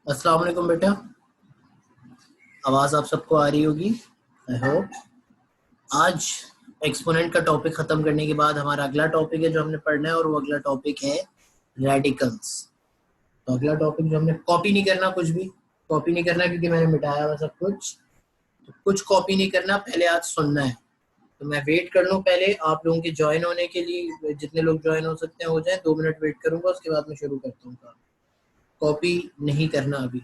अस्सलाम वालेकुम बेटा। आवाज़ आप सबको आ रही होगी, आई होप। आज एक्सपोनेंट का टॉपिक ख़त्म करने के बाद हमारा अगला टॉपिक है जो हमने पढ़ना है, और वो अगला टॉपिक है रेडिकल्स। तो अगला टॉपिक जो हमने कॉपी नहीं करना, कुछ भी कॉपी नहीं करना क्योंकि मैंने मिटाया हुआ सब कुछ। तो कुछ कॉपी नहीं करना, पहले आज सुनना है। तो मैं वेट कर लूँ पहले आप लोगों के ज्वाइन होने के लिए, जितने लोग ज्वाइन हो सकते हैं हो जाए। 2 मिनट वेट करूंगा, उसके बाद मैं शुरू करता हूँ। कॉपी नहीं करना अभी।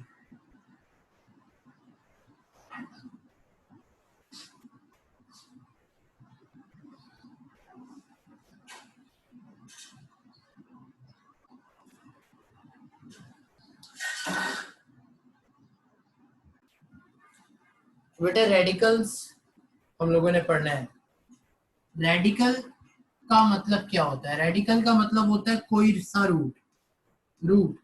बेटा रेडिकल्स हम लोगों ने पढ़ना है। रेडिकल का मतलब क्या होता है? रेडिकल का मतलब होता है कोई सा रूट। रूट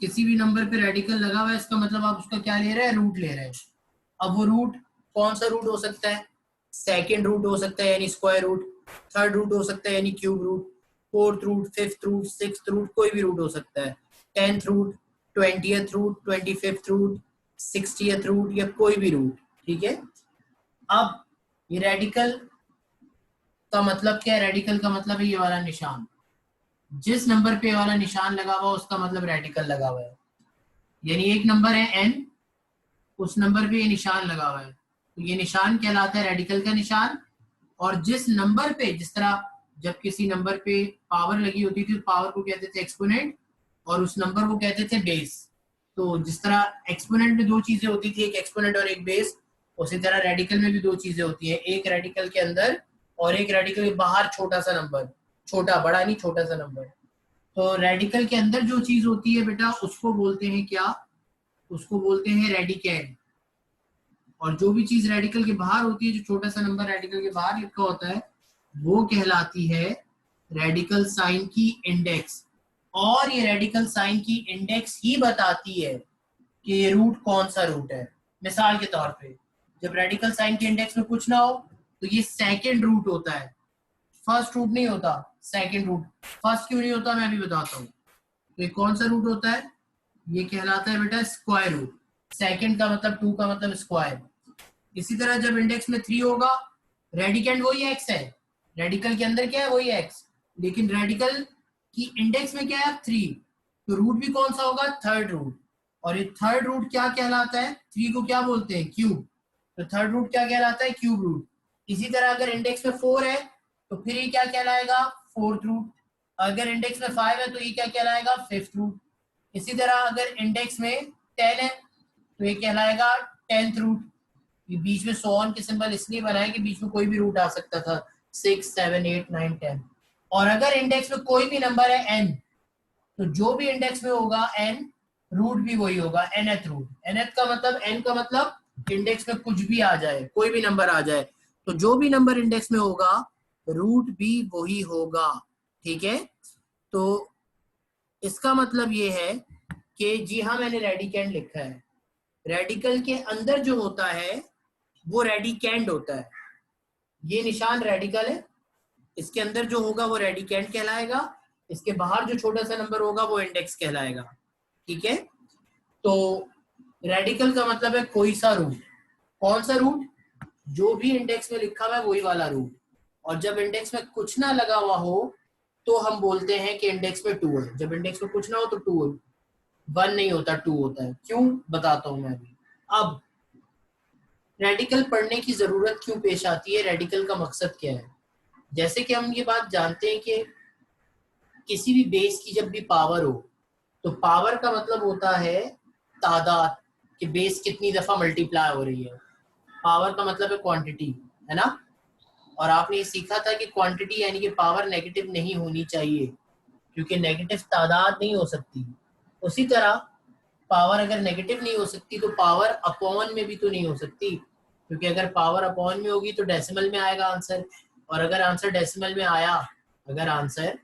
किसी भी नंबर पे रेडिकल लगा हुआ है, इसका मतलब आप उसका क्या ले रहे हैं? रूट ले रहे हैं। अब वो रूट कौन सा रूट हो सकता है? सेकेंड रूट हो सकता है यानी स्क्वायर रूट, थर्ड रूट हो सकता है यानी cube root, fourth root, fifth root, sixth root, कोई भी रूट हो सकता है। 10th root, 20th root, 25th root, 60th root, या कोई भी रूट। ठीक है। अब ये रेडिकल का मतलब क्या है? रेडिकल का मतलब है ये वाला निशान। जिस नंबर पे वाला निशान लगा हुआ उसका मतलब रेडिकल लगा हुआ है। यानी एक नंबर है n, उस नंबर पे ये निशान लगा हुआ है, तो ये निशान कहलाता है रेडिकल का निशान। और जिस नंबर पे, जिस तरह जब किसी नंबर पे पावर लगी होती थी, पावर को कहते थे एक्सपोनेंट, और उस नंबर को कहते थे बेस। तो जिस तरह एक्सपोनेंट में दो चीजें होती थी, एक एक्सपोनेंट और एक बेस, उसी तरह रेडिकल में भी दो चीजें होती हैं, एक रेडिकल के अंदर और एक रेडिकल के बाहर छोटा सा नंबर। छोटा, बड़ा नहीं, छोटा सा नंबर। तो रेडिकल के अंदर जो चीज होती है बेटा, उसको बोलते हैं क्या? उसको बोलते हैं रेडिकेंड। और जो भी चीज रेडिकल के बाहर होती है, जो छोटा सा नंबर रेडिकल के बाहर लिखा होता है, वो कहलाती है रेडिकल साइन की इंडेक्स। और ये रेडिकल साइन की इंडेक्स ही बताती है कि ये रूट कौन सा रूट है। मिसाल के तौर पे, जब रेडिकल साइन के इंडेक्स में कुछ ना हो तो ये सेकेंड रूट होता है, फर्स्ट रूट नहीं होता, सेकेंड रूट। फर्स्ट क्यों नहीं होता मैं अभी बताता हूँ। तो ये कौन सा रूट होता है? ये कहलाता है बेटा स्क्वायर रूट। सेकेंड का मतलब, टू का मतलब स्क्वायर। इसी तरह जब इंडेक्स में 3 होगा, रेडिकेंड वही एक्स है, रेडिकल के अंदर क्या है? वही एक्स, लेकिन रेडिकल की इंडेक्स में क्या है? 3। तो रूट भी कौन सा होगा? Third root. और ये थर्ड रूट क्या कहलाता है? 3 को क्या बोलते हैं? क्यूब। तो थर्ड रूट क्या कहलाता है? Cube root. इसी तरह अगर इंडेक्स में 4 है तो फिर ये क्या कहलाएगा? Fourth root. अगर इंडेक्स में 5 है तो ये क्या कहलाएगा? Fifth root. इसी तरह अगर इंडेक्स में 10 है तो ये कहलाएगा 10th रूट। ये बीच में सो ऑन के सिंबल इसलिए बनाए कि बीच में कोई भी रूट आ सकता था, 6, 7, 8, 9, 10। और अगर इंडेक्स में कोई भी नंबर है n, तो जो भी इंडेक्स में होगा n, रूट भी वही होगा, nth रूट। nth का मतलब, n का मतलब इंडेक्स में कुछ भी आ जाए, कोई भी नंबर आ जाए, तो जो भी नंबर इंडेक्स में होगा रूट भी वही होगा। ठीक है। तो इसका मतलब ये है कि जी हाँ, मैंने रेडिकेंड लिखा है। रेडिकल के अंदर जो होता है वो रेडिकेंड होता है। ये निशान रेडिकल है, इसके अंदर जो होगा वो रेडिकेंड कहलाएगा, इसके बाहर जो छोटा सा नंबर होगा वो इंडेक्स कहलाएगा। ठीक है। तो रेडिकल का मतलब है कोई सा रूट। कौन सा रूट? जो भी इंडेक्स में लिखा हुआ है वही वाला रूट। और जब इंडेक्स में कुछ ना लगा हुआ हो तो हम बोलते हैं कि इंडेक्स में 2 है। जब इंडेक्स में कुछ ना हो तो 2, 1 नहीं होता, 2 होता है। क्यों, बताता हूं मैं अभी। अब रेडिकल पढ़ने की जरूरत क्यों पेश आती है? रेडिकल का मकसद क्या है? जैसे कि हम ये बात जानते हैं कि किसी भी बेस की जब भी पावर हो, तो पावर का मतलब होता है तादाद, कि बेस कितनी दफा मल्टीप्लाई हो रही है। पावर का मतलब है क्वांटिटी, है ना। और आपने ये सीखा था कि क्वांटिटी यानी कि पावर नेगेटिव नहीं होनी चाहिए, क्योंकि नेगेटिव तादाद नहीं हो सकती। उसी तरह पावर अगर नेगेटिव नहीं हो सकती तो पावर अपॉन में भी तो नहीं हो सकती, क्योंकि अगर पावर अपॉन में होगी तो डेसिमल में आएगा आंसर। और अगर आंसर डेसिमल में आया, अगर आंसर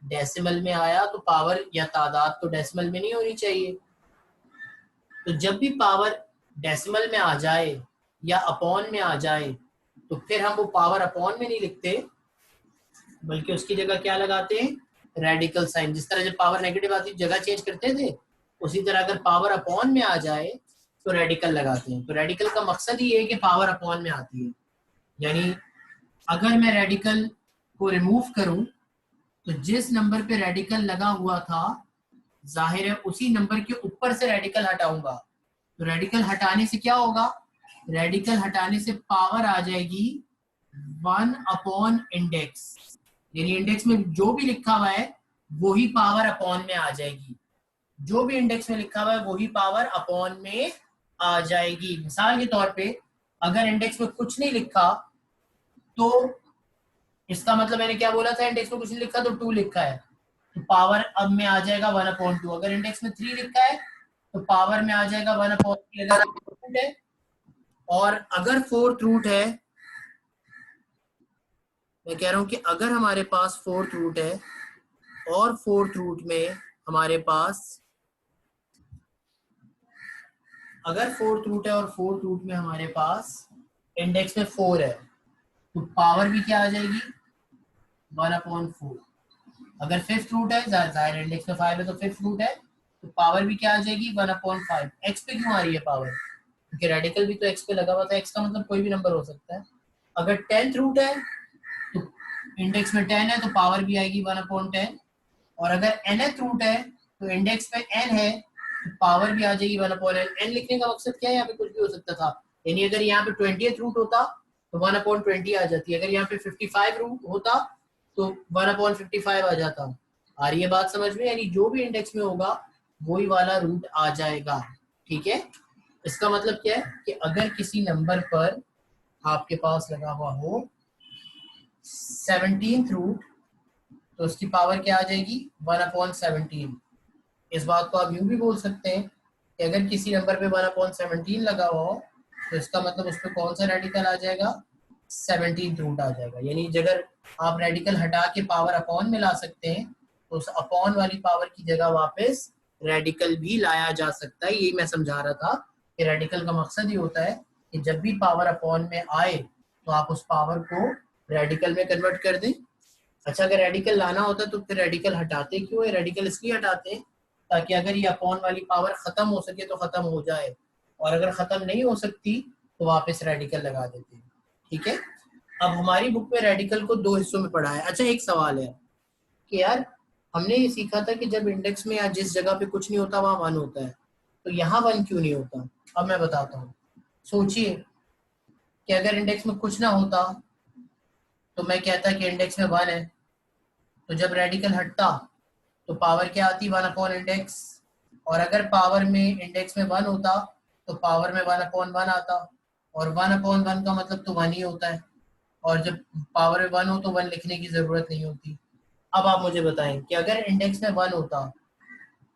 डेसिमल में आया तो पावर या तादाद तो डेसिमल में नहीं होनी चाहिए। तो जब भी पावर डेसिमल में आ जाए या अपॉन में आ जाए तो फिर हम वो पावर अपॉन में नहीं लिखते, बल्कि उसकी जगह क्या लगाते हैं? Radical sign. जिस तरह जब पावर नेगेटिव आती जगह चेंज करते थे, उसी तरह अगर पावर अपॉन में आ जाए तो रेडिकल लगाते हैं। तो रेडिकल का मकसद ही है कि पावर अपॉन में आती है, यानी अगर मैं रेडिकल को रिमूव करूं तो जिस नंबर पे रेडिकल लगा हुआ था जाहिर है उसी नंबर के ऊपर से रेडिकल हटाऊंगा। तो रेडिकल हटाने से क्या होगा, रेडिकल हटाने से पावर आ जाएगी 1/इंडेक्स, यानी इंडेक्स में जो भी लिखा हुआ है वही पावर अपॉन में आ जाएगी। जो भी इंडेक्स में लिखा हुआ है वही पावर अपॉन में आ जाएगी। मिसाल के तौर पे अगर इंडेक्स में कुछ नहीं लिखा तो इसका मतलब मैंने क्या बोला था, इंडेक्स में कुछ नहीं लिखा तो 2 लिखा है तो पावर अब में आ जाएगा 1/2। अगर इंडेक्स में 3 लिखा है तो पावर में आ जाएगा 1/3। अगर रूट है और अगर फोर्थ रूट है, मैं कह रहा हूं कि अगर हमारे पास फोर्थ रूट है और फोर्थ रूट में हमारे पास, अगर फोर्थ रूट है और फोर्थ रूट में हमारे पास इंडेक्स में 4 है तो पावर भी क्या आ जाएगी 1/4। अगर फिफ्थ रूट है, जाहिर इंडेक्स में 5 है तो फिफ्थ रूट है तो पावर भी क्या आ जाएगी 1/5। एक्स पे क्यों आ रही है पावर, क्योंकि रेडिकल भी तो एक्स पे लगा हुआ था। एक्स का मतलब कोई भी नंबर हो सकता है। अगर 10th रूट है तो इंडेक्स में 10 है तो पावर भी आएगी 1/10। और अगर nth रूट है तो इंडेक्स में n है तो पावर भी आ जाएगी 1/n। n लिखने का मकसद क्या है, यहाँ पे कुछ भी हो सकता था, यानी अगर यहाँ पे 20th रूट होता तो 1/20 आ जाती, अगर यहाँ पे 55 रूट होता तो 1/55 आ जाता। आ रही है बात समझ में, यानी जो भी इंडेक्स में होगा वही वाला रूट आ जाएगा। ठीक है, इसका मतलब क्या है कि अगर किसी नंबर पर आपके पास लगा हुआ हो 17th रूट तो उसकी पावर क्या आ जाएगी 1/17। इस बात को आप यूं भी बोल सकते हैं कि अगर किसी नंबर पे 1/17 लगा हुआ हो तो इसका मतलब उस पर कौन सा रेडिकल आ जाएगा 17th रूट आ जाएगा। यानी अगर आप रेडिकल हटा के पावर अपॉन में ला सकते हैं तो उस अपॉन वाली पावर की जगह वापस रेडिकल भी लाया जा सकता है। यही मैं समझा रहा था कि रेडिकल का मकसद ही होता है कि जब भी पावर अपॉन में आए तो आप उस पावर को रेडिकल में कन्वर्ट कर दें। अच्छा, अगर रेडिकल लाना होता तो फिर रेडिकल हटाते क्यों है, रेडिकल इसलिए हटाते हैं ताकि अगर ये अपॉन वाली पावर खत्म हो सके तो खत्म हो जाए, और अगर खत्म नहीं हो सकती तो वापस रेडिकल लगा देते हैं। ठीक है, अब हमारी बुक में रेडिकल को 2 हिस्सों में पढ़ा है। अच्छा, एक सवाल है कि यार हमने ये सीखा था कि जब इंडेक्स में या जिस जगह पे कुछ नहीं होता वहां 1 होता है, तो यहाँ 1 क्यों नहीं होता। अब मैं बताता हूँ। सोचिए कि अगर इंडेक्स में कुछ ना होता तो मैं कहता कि इंडेक्स में 1 है, तो जब रेडिकल हटता तो पावर क्या आती 1/इंडेक्स, और अगर पावर में इंडेक्स में 1 होता तो पावर में 1/1 आता, और 1/1 का मतलब तो 1 ही होता है, और जब पावर में 1 हो तो 1 लिखने की जरूरत नहीं होती। अब आप मुझे बताएं कि अगर इंडेक्स में 1 होता,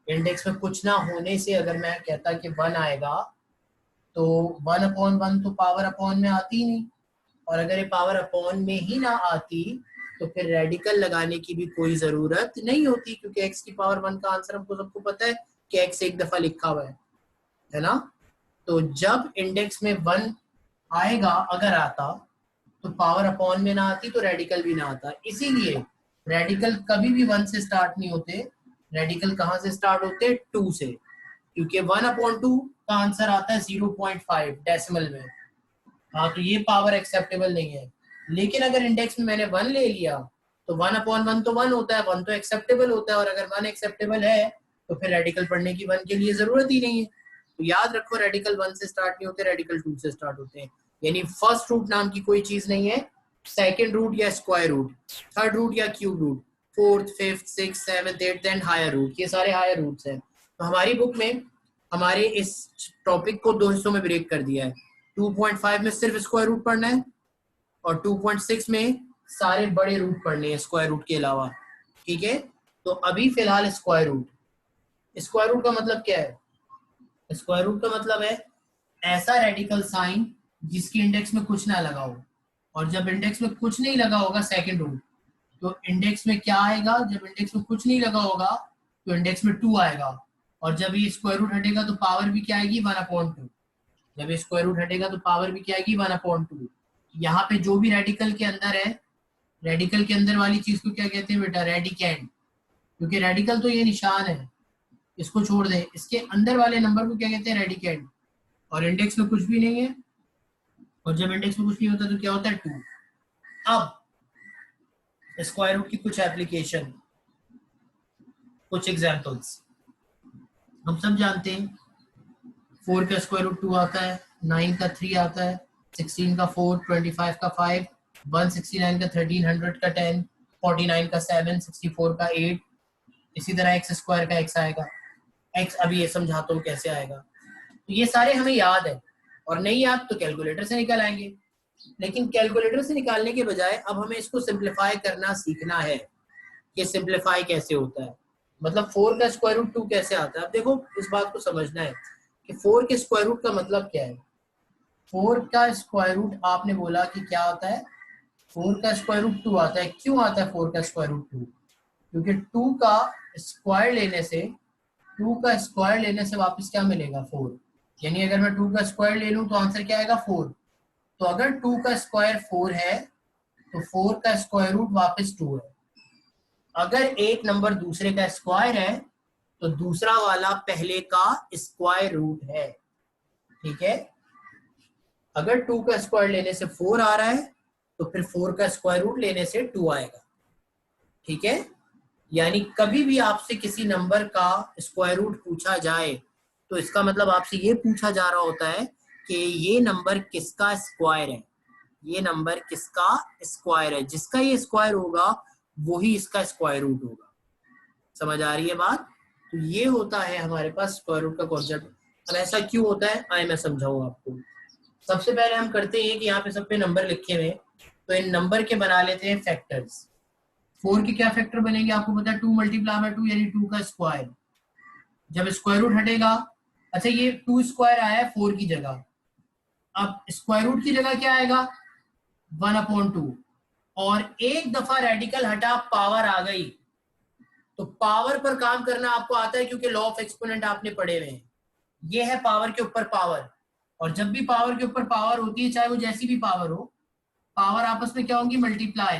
इंडेक्स में कुछ ना होने से अगर मैं कहता कि 1 आएगा तो 1/1 तो पावर अपॉन में आती ही नहीं, और अगर ये पावर अपॉन में ही ना आती तो फिर रेडिकल लगाने की भी कोई जरूरत नहीं होती, क्योंकि x की पावर 1 का आंसर हमको सबको पता है कि x एक दफा लिखा हुआ है ना। तो जब इंडेक्स में 1 आएगा, अगर आता तो पावर अपॉन में ना आती तो रेडिकल भी ना आता। इसीलिए रेडिकल कभी भी 1 से स्टार्ट नहीं होते, रेडिकल कहाँ से स्टार्ट होते 2 से, क्योंकि 1/2 का आंसर आता है 0.5 डेसिमल में। हाँ, तो ये पावर एक्सेप्टेबल नहीं है। लेकिन अगर इंडेक्स में मैंने 1 ले लिया तो 1/1 तो 1 होता है, 1 तो एक्सेप्टेबल होता है, और अगर 1 एक्सेप्टेबल है तो फिर रेडिकल पढ़ने की 1 के लिए जरूरत ही नहीं है। तो याद रखो, रेडिकल 1 से स्टार्ट नहीं होते, रेडिकल 2 से स्टार्ट होते हैं। यानी फर्स्ट रूट नाम की कोई चीज नहीं है, सेकेंड रूट या स्क्वायर रूट, थर्ड रूट या cube root, fourth, fifth, six, seventh, eighth and higher root, ये सारे हायर रूट्स हैं। तो हमारी बुक में हमारे इस टॉपिक को 2 हिस्सों में ब्रेक कर दिया है। 2.5 में सिर्फ स्क्वायर रूट पढ़ना है और 2.6 में सारे बड़े रूट पढ़ने हैं स्क्वायर रूट के अलावा। ठीक है, तो अभी फिलहाल स्क्वायर रूट। स्क्वायर रूट का मतलब क्या है, स्क्वायर रूट का मतलब है ऐसा रेडिकल साइन जिसकी इंडेक्स में कुछ ना लगा हो, और जब इंडेक्स में कुछ नहीं लगा होगा सेकंड रूट, तो इंडेक्स में क्या आएगा, जब इंडेक्स में कुछ नहीं लगा होगा तो इंडेक्स में 2 आएगा, और जब ये स्क्वायर रूट हटेगा तो पावर भी क्या आएगी 1/2। जब ये स्क्वायर रूट हटेगा तो पावर भी क्या आएगी 1/2। यहाँ पे जो भी रेडिकल के अंदर है, रेडिकल के अंदर वाली चीज को क्या कहते हैं बेटा, रेडिकेंड, क्योंकि रेडिकल तो ये निशान है, इसको छोड़ दें, इसके अंदर वाले नंबर को क्या कहते हैं, रेडिकेंड, और इंडेक्स में कुछ भी नहीं है, और जब इंडेक्स में कुछ नहीं होता तो क्या होता है, 2। अब स्क्वायर रूट की कुछ एप्लीकेशन, कुछ एग्जांपल्स हम सब जानते हैं। 4 का स्क्वायर रूट 2 आता है, 9 का 3 आता है, 16 का 4, 25 का 5, 169 का 13, 100 का 10, 49 का 7, 64 का 8। इसी तरह एक्स स्क्वायर का एक्स आएगा। एक्स अभी ये समझाता हूँ कैसे आएगा। तो ये सारे हमें याद है, और नहीं याद तो कैलकुलेटर से निकाल आएंगे। लेकिन कैलकुलेटर से निकालने के बजाय अब हमें इसको सिंप्लीफाई करना सीखना है कि सिंप्लीफाई कैसे होता है, मतलब 4 का स्क्वायर रूट 2 कैसे आता है। अब देखो इस बात को समझना है कि 4 के स्क्वायर रूट का मतलब क्या है। 4 का स्क्वायर रूट आपने बोला कि क्या आता है, 4 का स्क्वायर रूट 2 आता है। क्यों आता है 4 का स्क्वायर रूट 2? क्योंकि 2 का स्क्वायर लेने से, 2 का स्क्वायर लेने से वापस क्या मिलेगा, 4। यानी अगर मैं 2 का स्क्वायर ले लूं तो आंसर क्या आएगा, 4। तो अगर 2 का स्क्वायर 4 है तो 4 का स्क्वायर रूट वापस 2 है। अगर एक नंबर दूसरे का स्क्वायर है तो दूसरा वाला पहले का स्क्वायर रूट है। ठीक है, अगर 2 का स्क्वायर लेने से 4 आ रहा है तो फिर 4 का स्क्वायर रूट लेने से 2 आएगा। ठीक है, यानी कभी भी आपसे किसी नंबर का स्क्वायर रूट पूछा जाए तो इसका मतलब आपसे ये पूछा जा रहा होता है कि ये नंबर किसका स्क्वायर है, ये नंबर किसका स्क्वायर है। जिसका ये स्क्वायर होगा वही इसका स्क्वायर रूट होगा। समझ आ रही है बात? तो ये होता है हमारे पास स्क्वायर रूट का कॉन्सेप्ट। अब ऐसा क्यों होता है आए मैं समझाऊं आपको। सबसे पहले हम करते हैं कि यहाँ पे सब पे नंबर लिखे हुए, तो इन नंबर के बना लेते हैं फैक्टर्स। 4 के क्या फैक्टर बनेंगे आपको पता है, 2 मल्टीप्लाई बाय 2 यानी 2 का स्क्वायर। जब स्क्वायर रूट हटेगा, अच्छा ये 2 स्क्वायर आया है 4 की जगह, अब स्क्वायर रूट की जगह क्या आएगा, 1/2। और एक दफा रेडिकल हटा, पावर आ गई। तो पावर पर काम करना आपको आता है क्योंकि लॉ ऑफ एक्सपोनेंट आपने पढ़े हुए हैं। ये है पावर के ऊपर पावर, और जब भी पावर के ऊपर पावर होती है, चाहे वो जैसी भी पावर हो, पावर आपस में क्या होंगी, मल्टीप्लाई।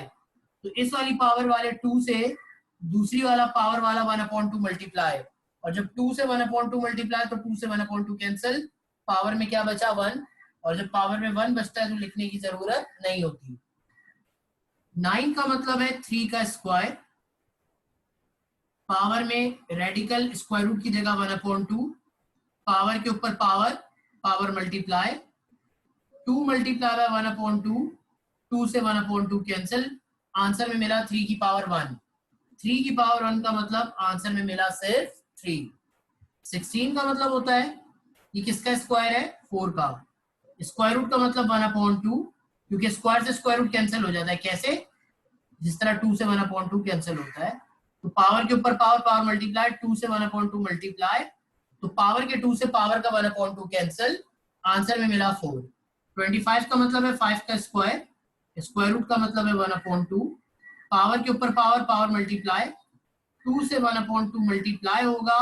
तो इस वाली पावर वाले 2 से दूसरी वाला पावर वाला 1/2 मल्टीप्लाई, और जब 2 से 1/2 मल्टीप्लाई तो 2 से 1/2 कैंसिल, पावर में क्या बचा, 1। और जब पावर में 1 बचता है तो लिखने की जरूरत नहीं होती। 9 का मतलब है 3 का स्क्वायर, पावर में रेडिकल स्क्वायर रूट की जगह 1/2, पावर के ऊपर power, power multiply, 2 multiply by 1/2, 2 से 1/2 कैंसिल, आंसर में मिला 3 की पावर 1। 3 की पावर 1 का मतलब आंसर में मिला सिर्फ 3। 16 का मतलब होता है ये किसका स्क्वायर है, 4 का। स्क्वायर रूट का मतलब 1/2, क्योंकि स्क्वायर से स्क्वायर रूट कैंसिल हो जाता है। कैसे, जिस तरह 2 से 1/2 कैंसिल होता है। तो पावर के ऊपर पावर, पावर मल्टीप्लाई, 2 से 1/2 मल्टीप्लाई, तो पावर के 2 से पावर का 1/2 कैंसिल, आंसर में मिला 4। 25 का मतलब है 5 का स्क्वायर, स्क्वायर रूट का मतलब है 1/2, पावर के ऊपर पावर, पावर मल्टीप्लाई, 2 से 1/2 मल्टीप्लाई होगा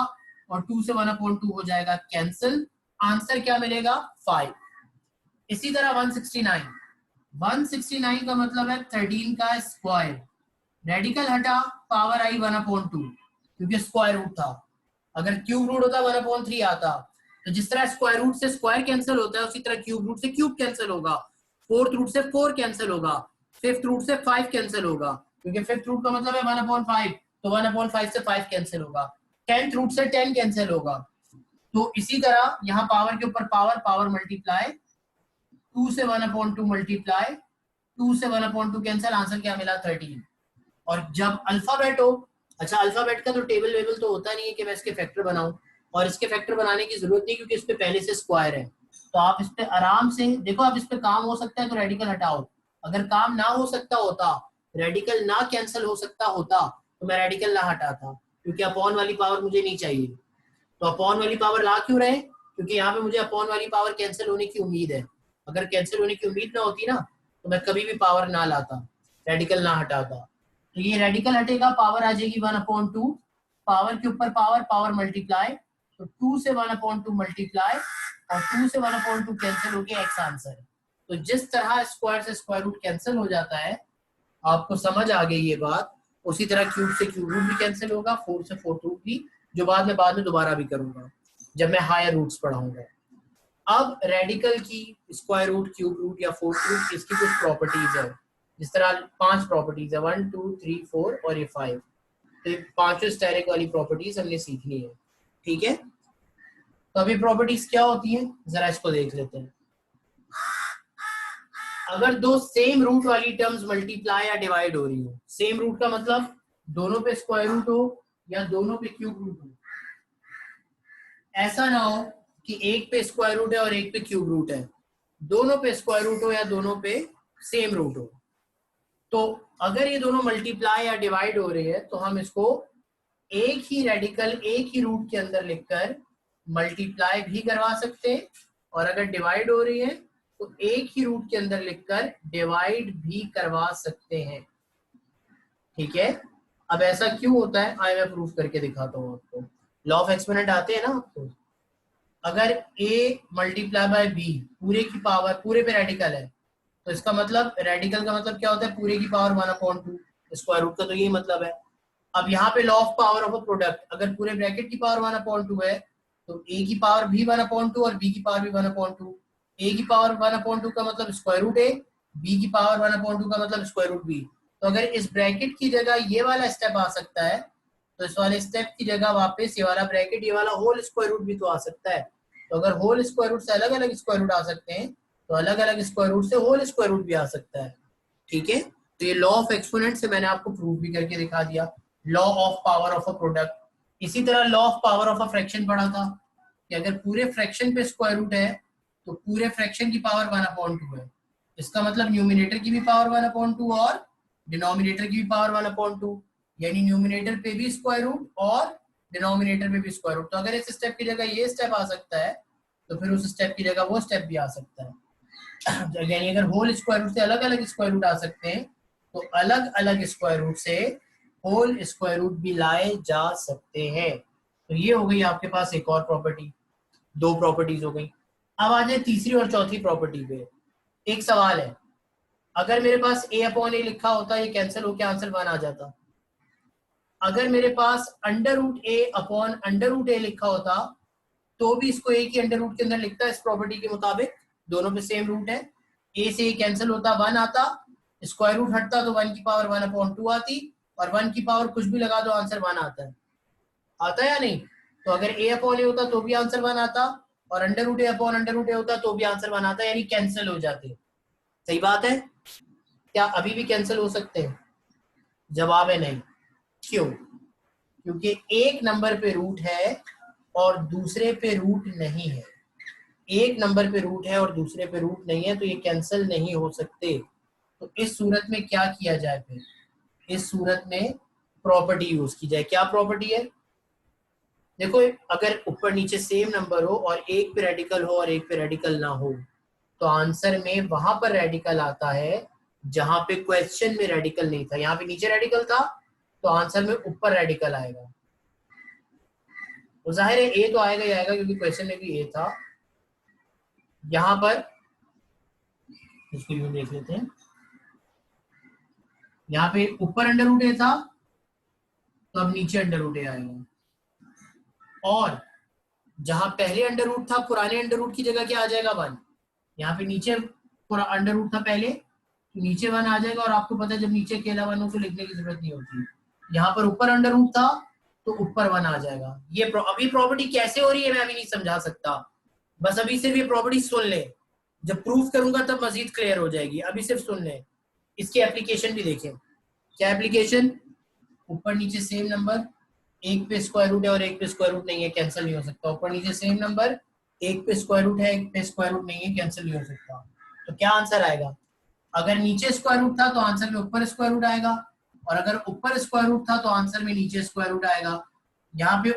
और 2 से 1/2 हो जाएगा कैंसिल, आंसर क्या मिलेगा, 5। इसी तरह 169, 169 का मतलब है 13 का स्क्वायर, रेडिकल हटा, पावर आई 1/2 क्योंकि स्क्वायर रूट था। अगर क्यूब रूट होता 1/3 आता। तो जिस तरह स्क्वायर रूट से स्क्वायर कैंसिल होता है उसी तरह क्यूब रूट से क्यूब कैंसिल होगा, फोर्थ रूट से 4 कैंसिल होगा, फिफ्थ रूट से 5 कैंसिल होगा, क्योंकि फिफ्थ रूट का मतलब है 1/5, तो 1/5 से 5 कैंसिल होगा, 10th रूट से 10 कैंसिल होगा। तो इसी तरह यहाँ पावर के ऊपर पावर, पावर मल्टीप्लाई, 2 से 1/2 मल्टीप्लाई, 2 से 1/2 कैंसिल, आंसर क्या मिला, 13। और जब अल्फाबेट हो, अच्छा अल्फाबेट का तो टेबल वेबल तो होता नहीं है कि मैं इसके फैक्टर बनाऊं, और इसके फैक्टर बनाने की जरूरत नहीं क्योंकि इस पे पहले से स्क्वायर है। तो आप इस पे आराम से देखो, आप इस पे काम हो सकता है तो रेडिकल हटाओ, अगर काम ना हो सकता होता, रेडिकल ना कैंसिल हो सकता होता तो मैं रेडिकल ना हटाता, क्योंकि अपॉन वाली पावर मुझे नहीं चाहिए। तो अपॉन वाली पावर ला क्यों रहे, क्योंकि यहाँ पे मुझे अपॉन वाली पावर कैंसिल होने की उम्मीद है। अगर कैंसिल होने की उम्मीद ना होती ना तो मैं कभी भी पावर ना लाता, रेडिकल ना हटाता। तो ये रेडिकल हटेगा, पावर आ जाएगी 1/2, पावर के ऊपर पावर, पावर मल्टीप्लाई, तो 2 से 1/2 मल्टीप्लाई और 2 से 1/2 कैंसिल होके एक्स आंसर। तो जिस तरह स्क्वायर से स्क्वायर रूट कैंसिल हो जाता है, आपको समझ आ गई ये बात, उसी तरह क्यूब से क्यूब रूट भी कैंसिल होगा, 4 से 4 रूट भी जो बाद में दोबारा भी करूंगा जब मैं हायर रूट्स पढ़ाऊंगा। अब रेडिकल की स्क्वायर रूट, क्यूब रूट या फोर्थ रूट, इसकी कुछ प्रॉपर्टीज है। जिस तरह 5 प्रॉपर्टीज है, 1 2 3 4 और ये 5, तो ये 5 स्टेरिक वाली प्रॉपर्टीज हमने सीखनी है। ठीक है, तो अभी प्रॉपर्टीज क्या होती हैं जरा इसको देख लेते हैं। अगर दो सेम रूट वाली टर्म्स मल्टीप्लाई या डिवाइड हो रही हो, सेम रूट का मतलब दोनों पे स्क्वायर रूट हो या दोनों पे क्यूब रूट हो, ऐसा ना हो कि एक पे स्क्वायर रूट है और एक पे क्यूब रूट है, दोनों पे स्क्वायर रूट हो या दोनों पे सेम रूट हो। तो अगर ये दोनों मल्टीप्लाई या डिवाइड हो रहे हैं तो हम इसको एक ही रेडिकल एक ही रूट के अंदर लिखकर मल्टीप्लाई भी करवा सकते हैं, और अगर डिवाइड हो रही है तो एक ही रूट के अंदर लिखकर डिवाइड भी करवा सकते हैं। ठीक है, अब ऐसा क्यों होता है आइए मैं प्रूफ करके दिखाता हूँ आपको। लॉ ऑफ एक्सपोनेंट आते हैं ना आपको, अगर a मल्टीप्लाई बाय b पूरे की पावर, पूरे पे रेडिकल है, तो इसका मतलब रेडिकल का मतलब क्या होता है, पूरे की पावर 1/2, स्क्वायर रूट का तो यही मतलब है। अब यहाँ पे law of power of a product, अगर पूरे ब्रैकेट की पावर 1/2 है तो a की पावर भी 1/2 और b की पावर भी 1/2। a की पावर 1/2 का मतलब स्क्वायर रूट a, b की पावर 1/2 का मतलब स्क्वायर रूट b। तो अगर इस ब्रैकेट की जगह ये वाला स्टेप आ सकता है, तो इस वाले स्टेप की जगह वापस ये वाला ब्रैकेट, ये वाला होल स्क्वायर रूट भी तो आ सकता है। तो अगर होल स्क्वायर रूट से अलग अलग स्क्वायर रूट आ सकते हैं, तो अलग अलग स्क्वायर रूट से होल स्क्वायर रूट भी आ सकता है। ठीक है, तो ये लॉ ऑफ एक्सपोनेंट से मैंने आपको प्रूफ भी करके दिखा दिया। Law of power of a product. इसी तरह law of power of a fraction पढ़ा था कि अगर पूरे फ्रैक्शन पे स्क्वायर रूट है तो पूरे फ्रैक्शन की पावर 1/2 है। इसका मतलब न्यूमिनेटर की भी पावर 1/2 और डिनोमिनेटर की भी पावर 1/2, यानी न्यूमिनेटर पे भी स्क्वायर रूट और डिनोमिनेटर पे भी स्क्वायर रूट। तो अगर इस स्टेप की जगह ये स्टेप आ सकता है तो फिर उस स्टेप की जगह वो स्टेप भी आ सकता है। यानी अगर होल स्क्वायर रूट से अलग अलग स्क्वायर रूट आ सकते हैं तो अलग अलग स्क्वायर रूट से होल स्क्वायर रूट भी लाए जा सकते हैं। तो ये हो गई आपके पास एक और प्रॉपर्टी, 2 प्रॉपर्टीज हो गई। अब आ जाए तीसरी और चौथी प्रॉपर्टी पे। एक सवाल है, अगर मेरे पास a/a लिखा होता ये कैंसिल होकर आंसर 1 आ जाता। अगर मेरे पास √a/√a लिखा होता तो भी इसको एक ही अंडर रूट के अंदर लिखता है इस प्रॉपर्टी के मुताबिक, दोनों पे सेम रूट है। a से कैंसिल होता 1 आता, स्क्वायर रूट हटता तो 1 की पावर 1/2 आती, और 1 की पावर कुछ भी लगा दो आंसर 1 आता है या नहीं। तो अगर a/a होता तो भी आंसर 1 आता, और √a/√a होता तो भी आंसर 1 आता, यानी कैंसिल हो जाते। सही बात है, क्या अभी भी कैंसिल हो सकते हैं? जवाब है नहीं। क्यों? क्योंकि एक नंबर पे रूट है और दूसरे पे रूट नहीं है। एक नंबर पे रूट है और दूसरे पे रूट नहीं है, तो ये कैंसिल नहीं हो सकते। तो इस सूरत में क्या किया जाए फिर? इस सूरत में प्रॉपर्टी यूज की जाए। क्या प्रॉपर्टी है? देखो, अगर ऊपर नीचे सेम नंबर हो और एक पे रेडिकल हो और एक पे रेडिकल ना हो, तो आंसर में वहां पर रेडिकल आता है जहां पे क्वेश्चन में रेडिकल नहीं था। यहाँ पे नीचे रेडिकल था तो आंसर में ऊपर रेडिकल आएगा। तो जाहिर है ए तो आएगा ही आएगा क्योंकि क्वेश्चन में भी ए था। यहाँ पर इसको यूं देख लेते हैं, यहाँ पे ऊपर अंडर रूट ए था तो अब नीचे अंडर रूट ए आएगा, और जहां पहले अंडर रूट था पुराने अंडर रूट की जगह क्या आ जाएगा 1। यहाँ पे नीचे पूरा अंडर रूट था पहले तो नीचे 1 आ जाएगा, और आपको पता है जब नीचे अकेला 1 हो तो लिखने की जरूरत नहीं होती। यहाँ पर ऊपर अंडर रूट था तो ऊपर 1 आ जाएगा। ये अभी प्रॉपर्टी कैसे हो रही है मैं अभी नहीं समझा सकता, बस अभी सिर्फ ये प्रॉपर्टी सुन ले, जब प्रूफ करूंगा तब मजीद क्लियर हो जाएगी। अभी सिर्फ सुन ले, इसकी एप्लीकेशन भी देखें। क्या एप्लीकेशन? ऊपर नीचे सेम नंबर, एक पे स्क्वायर रूट है और एक पे स्क्वायर रूट नहीं है, कैंसिल नहीं हो सकता। ऊपर नीचे सेम नंबर, एक पे स्क्वायर रूट है एक पे स्क्वायर रूट नहीं है, कैंसिल नहीं हो सकता। तो क्या आंसर आएगा? अगर नीचे स्क्वायर रूट था तो आंसर में ऊपर स्क्वायर रूट आएगा, और अगर ऊपर स्क्वायर रूट था तो आंसर में नीचे स्क्वायर रूट आएगा। यहाँ पे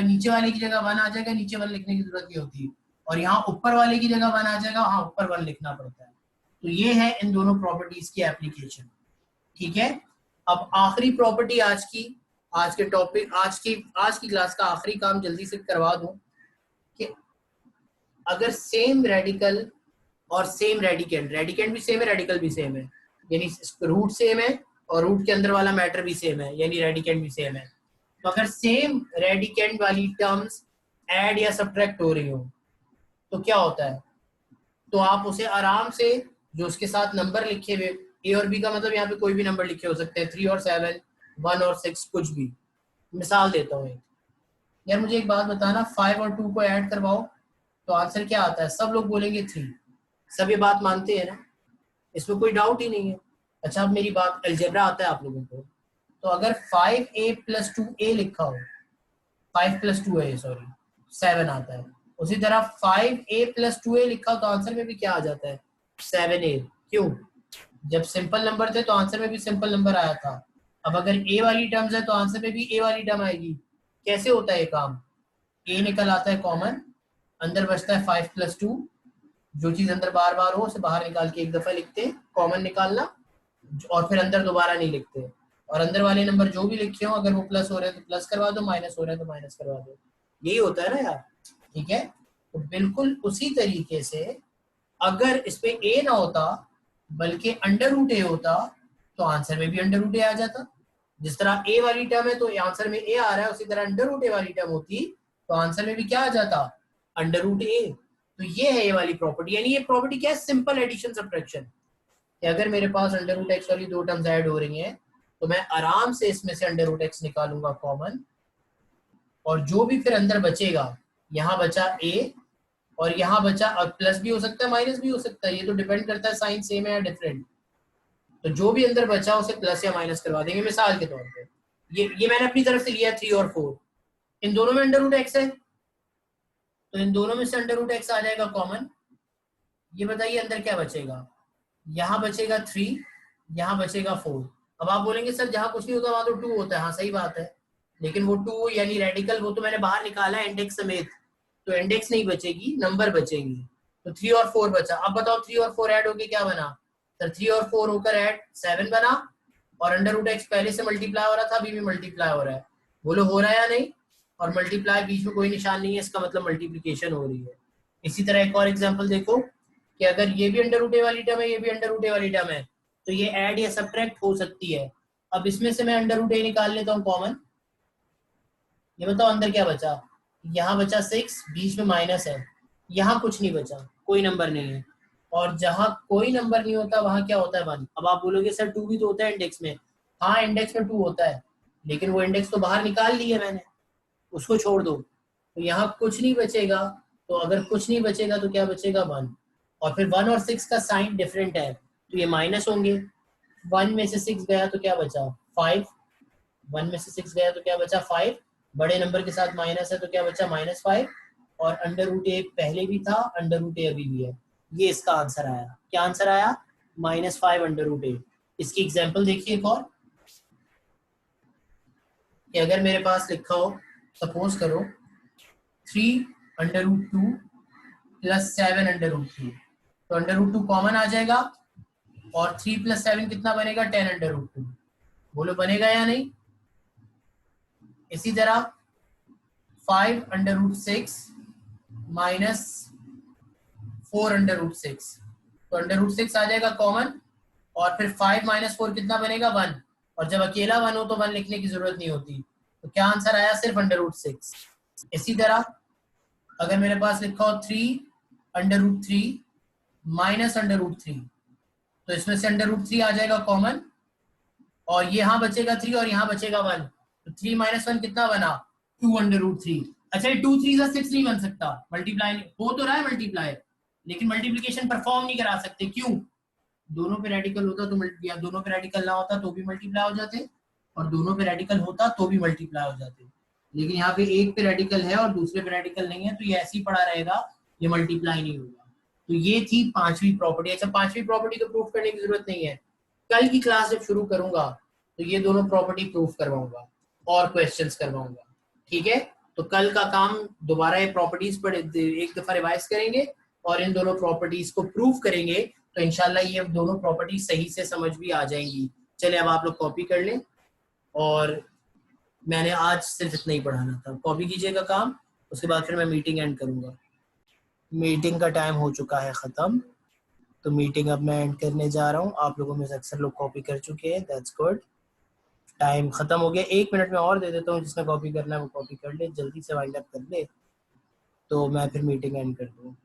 नीचे वाले की जगह 1 आ जाएगा, नीचे 1 लिखने की जरूरत नहीं होती, और यहाँ ऊपर वाले की जगह 1 आ जाएगा, वहां ऊपर 1 लिखना पड़ता है। तो ये है इन दोनों प्रॉपर्टीज की एप्लीकेशन। ठीक है, अब आखिरी प्रॉपर्टी आज के टॉपिक, आज की क्लास का आखिरी काम जल्दी से करवा दूं कि अगर सेम रेडिकल और सेम रेडिकेंड, रेडिकेंड भी सेम है रेडिकल भी सेम है, यानी रूट सेम है और रूट के अंदर वाला मैटर भी सेम है, यानी रेडिकेंड भी सेम है, तो अगर सेम रेडिकेंड वाली टर्म्स ऐड या सब्ट्रैक्ट हो रही हो तो क्या होता है, तो आप उसे आराम से जो उसके साथ नंबर लिखे हुए, ए और बी का मतलब यहाँ पे कोई भी नंबर लिखे हो सकते हैं, 3 और 7, 1 और 6, कुछ भी। मिसाल देता हूँ, यार मुझे एक बात बताना, 5 और 2 को ऐड करवाओ तो आंसर क्या आता है? सब लोग बोलेंगे 3। सब ये बात मानते हैं ना, इसमें कोई डाउट ही नहीं है। अच्छा अब मेरी बात, अलजेब्रा आता है आप लोगों को, तो अगर 5a + 2a लिखा हो, 5 + 2a सॉरी 7 आता है, उसी तरह 5a + 2a लिखा हो तो आंसर में भी क्या आ जाता है? 7a। क्यों? जब सिंपल नंबर थे तो आंसर में भी सिंपल नंबर आया था। अब अगर a वाली टर्म्स है तो आंसर में भी a वाली टर्म आएगी। कैसे होता है ये काम? a निकल आता है कॉमन, अंदर बचता है 5 + 2, जो चीज अंदर बार बार हो उसे बाहर निकाल के एक दफा लिखते हैं, कॉमन निकालना, और फिर अंदर दोबारा नहीं लिखते। और अंदर वाले नंबर जो भी लिखे हो, अगर वो प्लस हो रहे हैं तो प्लस करवा दो, माइनस हो रहे हैं तो माइनस करवा दो। यही होता है ना यार, ठीक है। तो बिल्कुल उसी तरीके से अगर इस पे ए ना होता बल्कि √a होता तो आंसर में भी √a आ जाता। जिस तरह ए वाली टर्म है तो आंसर में ए आ रहा है, उसी तरह √a वाली टर्म होती तो आंसर में भी क्या आ जाता? √a। तो ये है ये वाली प्रॉपर्टी, यानी ये प्रॉपर्टी क्या है? Simple addition subtraction. कि अगर मेरे पास √x वाली दो टर्म्स ऐड हो रही हैं तो मैं आराम से इसमें से √x निकालूंगा कॉमन, और जो भी फिर अंदर बचेगा, यहाँ बचा a और यहाँ बचा, और प्लस भी हो सकता है माइनस भी हो सकता है, ये तो डिपेंड करता है साइन सेम है या डिफरेंट। तो जो भी अंदर बचा उसे प्लस या माइनस करवा देंगे मिसाल के तौर पे। ये मैंने अपनी तरफ से लिया 3 और 4, इन दोनों में √x है तो इन दोनों में से √x आ जाएगा कॉमन। ये बताइए अंदर क्या बचेगा? यहाँ बचेगा 3, यहाँ बचेगा 4। अब आप बोलेंगे सर जहाँ कुछ नहीं होता वहां तो 2 होता है। हाँ सही बात है, लेकिन वो 2 यानी रेडिकल वो तो मैंने बाहर निकाला है इंडेक्स समेत, तो इंडेक्स नहीं बचेगी, नंबर बचेंगी। तो 3 और 4 बचा। अब बताओ 3 और 4 ऐड होके क्या बना? सर 3 और 4 होकर ऐड 7 बना, और √x पहले से मल्टीप्लाई हो रहा था, अभी भी मल्टीप्लाई हो रहा है। बोलो हो रहा है या नहीं? और मल्टीप्लाई बीच में कोई निशान नहीं है, इसका मतलब मल्टीप्लीकेशन हो रही है। इसी तरह एक और एग्जांपल देखो कि अगर ये भी √a वाली टर्म है, ये भी √a वाली टर्म है, तो ये ऐड या सब्ट्रैक्ट हो सकती है। अब इसमें से मैं √a निकाल लेता हूँ कॉमन। ये बताओ अंदर क्या बचा? यहाँ बचा 6, बीच में माइनस है, यहाँ कुछ नहीं बचा, कोई नंबर नहीं है, और जहां कोई नंबर नहीं होता वहां क्या होता है? 1। अब आप बोलोगे सर 2 भी तो होता है इंडेक्स में। हाँ इंडेक्स में 2 होता है, लेकिन वो इंडेक्स तो बाहर निकाल ली है मैंने, उसको छोड़ दो, तो यहाँ कुछ नहीं बचेगा। तो अगर कुछ नहीं बचेगा तो क्या बचेगा? 1। और फिर 1 और 6 का साइन डिफरेंट है तो ये माइनस होंगे। 1 में से 6 गया तो क्या बचा? 5। 1 में से 6 गया तो क्या बचा? 5। बड़े नंबर के साथ माइनस है तो क्या बचा? -5। और √a पहले भी था, √a अभी भी है। ये इसका आंसर आया। क्या आंसर आया? -5 √a। इसकी एग्जांपल देखिए एक और, कि अगर मेरे पास लिखा हो, सपोज करो 3 √2 + 7 √3, तो √2 कॉमन आ जाएगा, और 3 + 7 कितना बनेगा? 10 √2। बोलो बनेगा या नहीं? इसी तरह 5 √6 -4 √6, तो √6 आ जाएगा कॉमन, और फिर 5 - 4 कितना बनेगा? 1। और जब अकेला 1 हो तो 1 लिखने की जरूरत नहीं होती। तो क्या आंसर आया? सिर्फ √6। इसी तरह अगर मेरे पास लिखा हो 3 √3 -√3, तो इसमें से √3 आ जाएगा कॉमन, और यहाँ बचेगा 3 और यहाँ बचेगा 1, तो 3 - 1 कितना बना? 2 √3। अच्छा ये 2 3 6 नहीं बन सकता, मल्टीप्लाई हो तो रहा है मल्टीप्लाई, लेकिन मल्टीप्लिकेशन परफॉर्म नहीं करा सकते। क्यों? दोनों पे रेडिकल होता तो या दोनों पे रेडिकल ना होता तो भी मल्टीप्लाई हो जाते, और दोनों पे रेडिकल होता तो भी मल्टीप्लाई हो जाते। लेकिन यहाँ पे एक पे रेडिकल है और दूसरे पे रेडिकल नहीं है, तो ये ऐसे ही पड़ा रहेगा, ये मल्टीप्लाई नहीं होगा। तो ये थी पांचवी प्रॉपर्टी। अच्छा पांचवी प्रॉपर्टी तो प्रूफ करने की जरूरत नहीं है, कल की क्लास जब शुरू करूंगा तो ये दोनों प्रॉपर्टी प्रूफ करवाऊंगा और क्वेश्चंस करवाऊंगा, ठीक है। तो कल का काम दोबारा ये प्रॉपर्टीज पर एक दफा रिवाइज करेंगे और इन दोनों प्रॉपर्टीज को प्रूफ करेंगे, तो इंशाल्लाह ये दोनों प्रॉपर्टी सही से समझ भी आ जाएंगी। चलिए अब आप लोग कॉपी कर लें, और मैंने आज सिर्फ इतना ही पढ़ाना था, कॉपी कीजिएगा काम, उसके बाद फिर मैं मीटिंग एंड करूंगा। मीटिंग का टाइम हो चुका है ख़त्म, तो मीटिंग अब मैं एंड करने जा रहा हूँ। आप लोगों में से अक्सर लोग कॉपी कर चुके हैं, दैट्स गुड। टाइम खत्म हो गया, 1 मिनट में और दे देता हूँ, जिसने कॉपी करना है वो कॉपी कर ले, जल्दी से वाइंड अप कर ले तो मैं फिर मीटिंग एंड कर दूँ।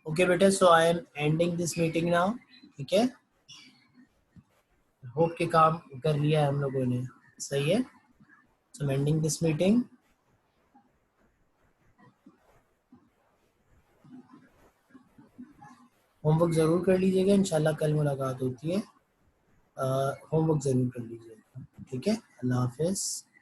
ओके बेटे, so I am ending this meeting now. ठीक है, होप के काम कर लिया है हम लोगों ने, सही है। सो एंडिंग दिस मीटिंग। होमवर्क ज़रूर कर लीजिएगा, इंशाल्लाह कल मुलाकात होती है। होमवर्क ज़रूर कर लीजिएगा, ठीक है। अल्लाह हाफिज़।